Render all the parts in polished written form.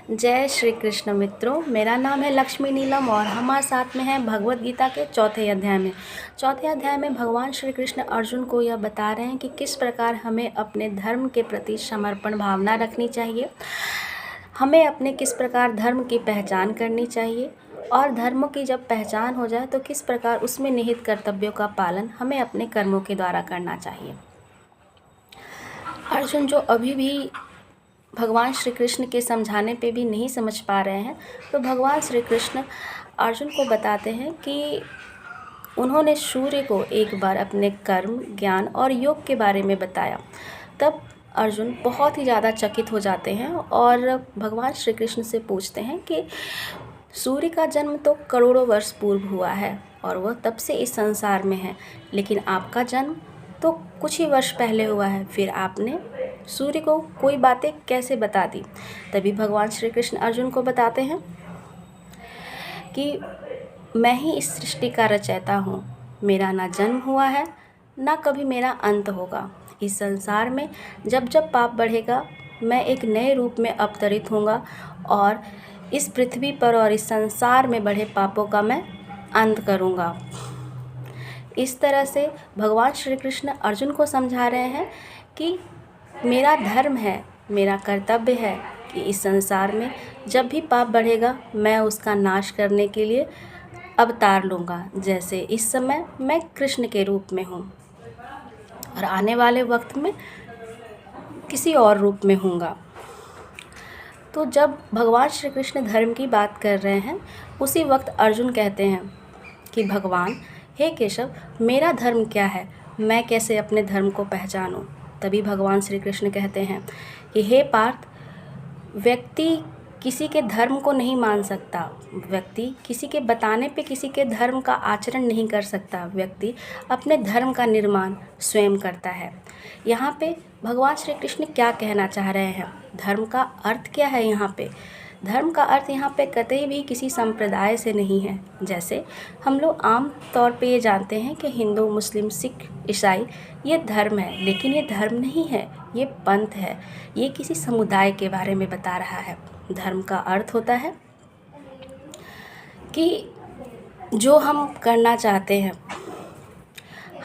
जय श्री कृष्ण मित्रों, मेरा नाम है लक्ष्मी नीलम और हमारे साथ में है भगवत गीता के चौथे अध्याय में। चौथे अध्याय में भगवान श्री कृष्ण अर्जुन को यह बता रहे हैं कि किस प्रकार हमें अपने धर्म के प्रति समर्पण भावना रखनी चाहिए, हमें अपने किस प्रकार धर्म की पहचान करनी चाहिए और धर्मों की जब पहचान हो जाए तो किस प्रकार उसमें निहित कर्तव्यों का पालन हमें अपने कर्मों के द्वारा करना चाहिए। अर्जुन जो अभी भी भगवान श्री कृष्ण के समझाने पे भी नहीं समझ पा रहे हैं, तो भगवान श्री कृष्ण अर्जुन को बताते हैं कि उन्होंने सूर्य को एक बार अपने कर्म, ज्ञान और योग के बारे में बताया। तब अर्जुन बहुत ही ज़्यादा चकित हो जाते हैं और भगवान श्री कृष्ण से पूछते हैं कि सूर्य का जन्म तो करोड़ों वर्ष पूर्व हुआ है और वह तब से इस संसार में है, लेकिन आपका जन्म तो कुछ ही वर्ष पहले हुआ है, फिर आपने सूर्य को कोई बातें कैसे बता दी। तभी भगवान श्री कृष्ण अर्जुन को बताते हैं कि मैं ही इस सृष्टि का रचयिता हूँ, मेरा ना जन्म हुआ है ना कभी मेरा अंत होगा। इस संसार में जब जब पाप बढ़ेगा मैं एक नए रूप में अवतरित होऊंगा और इस पृथ्वी पर और इस संसार में बढ़े पापों का मैं अंत करूँगा। इस तरह से भगवान श्री कृष्ण अर्जुन को समझा रहे हैं कि मेरा धर्म है, मेरा कर्तव्य है कि इस संसार में जब भी पाप बढ़ेगा मैं उसका नाश करने के लिए अवतार लूँगा। जैसे इस समय मैं कृष्ण के रूप में हूँ और आने वाले वक्त में किसी और रूप में हूँगा। तो जब भगवान श्री कृष्ण धर्म की बात कर रहे हैं, उसी वक्त अर्जुन कहते हैं कि भगवान हे केशव, मेरा धर्म क्या है, मैं कैसे अपने धर्म को पहचानूं। तभी भगवान श्री कृष्ण कहते हैं कि हे पार्थ, व्यक्ति किसी के धर्म को नहीं मान सकता, व्यक्ति किसी के बताने पे किसी के धर्म का आचरण नहीं कर सकता, व्यक्ति अपने धर्म का निर्माण स्वयं करता है। यहाँ पे भगवान श्री कृष्ण क्या कहना चाह रहे हैं, धर्म का अर्थ क्या है यहाँ पे। धर्म का अर्थ यहाँ पे कतई भी किसी संप्रदाय से नहीं है। जैसे हम लोग आम तौर पे ये जानते हैं कि हिंदू, मुस्लिम, सिख, ईसाई ये धर्म है, लेकिन ये धर्म नहीं है, ये पंथ है। ये किसी समुदाय के बारे में बता रहा है। धर्म का अर्थ होता है कि जो हम करना चाहते हैं,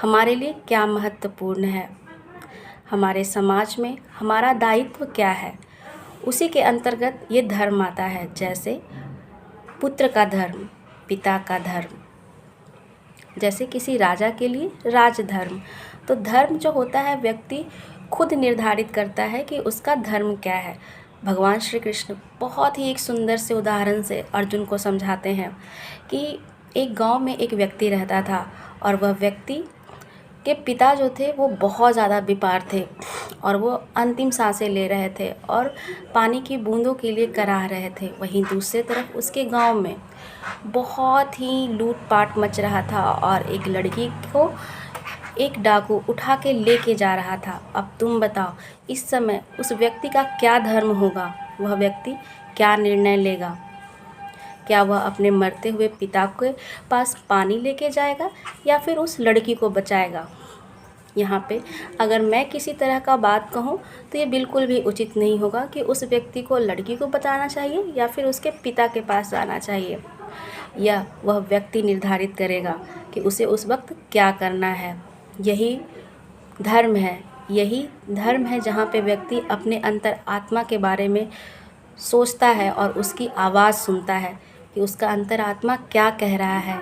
हमारे लिए क्या महत्वपूर्ण है, हमारे समाज में हमारा दायित्व क्या है, उसी के अंतर्गत ये धर्म आता है। जैसे पुत्र का धर्म, पिता का धर्म, जैसे किसी राजा के लिए राजधर्म। तो धर्म जो होता है व्यक्ति खुद निर्धारित करता है कि उसका धर्म क्या है। भगवान श्री कृष्ण बहुत ही एक सुंदर से उदाहरण से अर्जुन को समझाते हैं कि एक गांव में एक व्यक्ति रहता था और वह व्यक्ति के पिता जो थे वो बहुत ज़्यादा बीमार थे और वो अंतिम सांसें ले रहे थे और पानी की बूंदों के लिए कराह रहे थे। वहीं दूसरी तरफ उसके गांव में बहुत ही लूटपाट मच रहा था और एक लड़की को एक डाकू उठा के लेके जा रहा था। अब तुम बताओ इस समय उस व्यक्ति का क्या धर्म होगा, वह व्यक्ति क्या निर्णय लेगा। क्या वह अपने मरते हुए पिता के पास पानी लेके जाएगा या फिर उस लड़की को बचाएगा। यहाँ पे अगर मैं किसी तरह का बात कहूँ तो ये बिल्कुल भी उचित नहीं होगा कि उस व्यक्ति को लड़की को बचाना चाहिए या फिर उसके पिता के पास जाना चाहिए। या वह व्यक्ति निर्धारित करेगा कि उसे उस वक्त क्या करना है। यही धर्म है, यही धर्म है जहाँ पे व्यक्ति अपने अंतर आत्मा के बारे में सोचता है और उसकी आवाज़ सुनता है कि उसका अंतरात्मा क्या कह रहा है,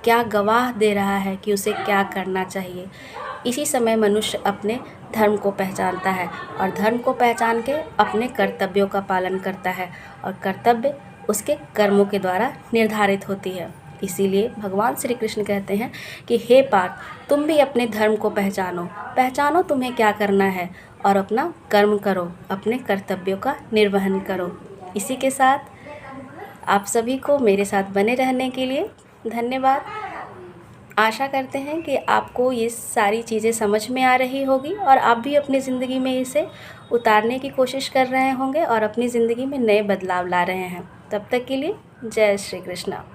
क्या गवाह दे रहा है कि उसे क्या करना चाहिए। इसी समय मनुष्य अपने धर्म को पहचानता है और धर्म को पहचान के अपने कर्तव्यों का पालन करता है और कर्तव्य उसके कर्मों के द्वारा निर्धारित होती है। इसीलिए भगवान श्री कृष्ण कहते हैं कि हे पार्थ, तुम भी अपने धर्म को पहचानो तुम्हें क्या करना है और अपना कर्म करो, अपने कर्तव्यों का निर्वहन करो। इसी के साथ आप सभी को मेरे साथ बने रहने के लिए धन्यवाद। आशा करते हैं कि आपको ये सारी चीज़ें समझ में आ रही होगी और आप भी अपनी ज़िंदगी में इसे उतारने की कोशिश कर रहे होंगे और अपनी ज़िंदगी में नए बदलाव ला रहे हैं। तब तक के लिए जय श्री कृष्णा।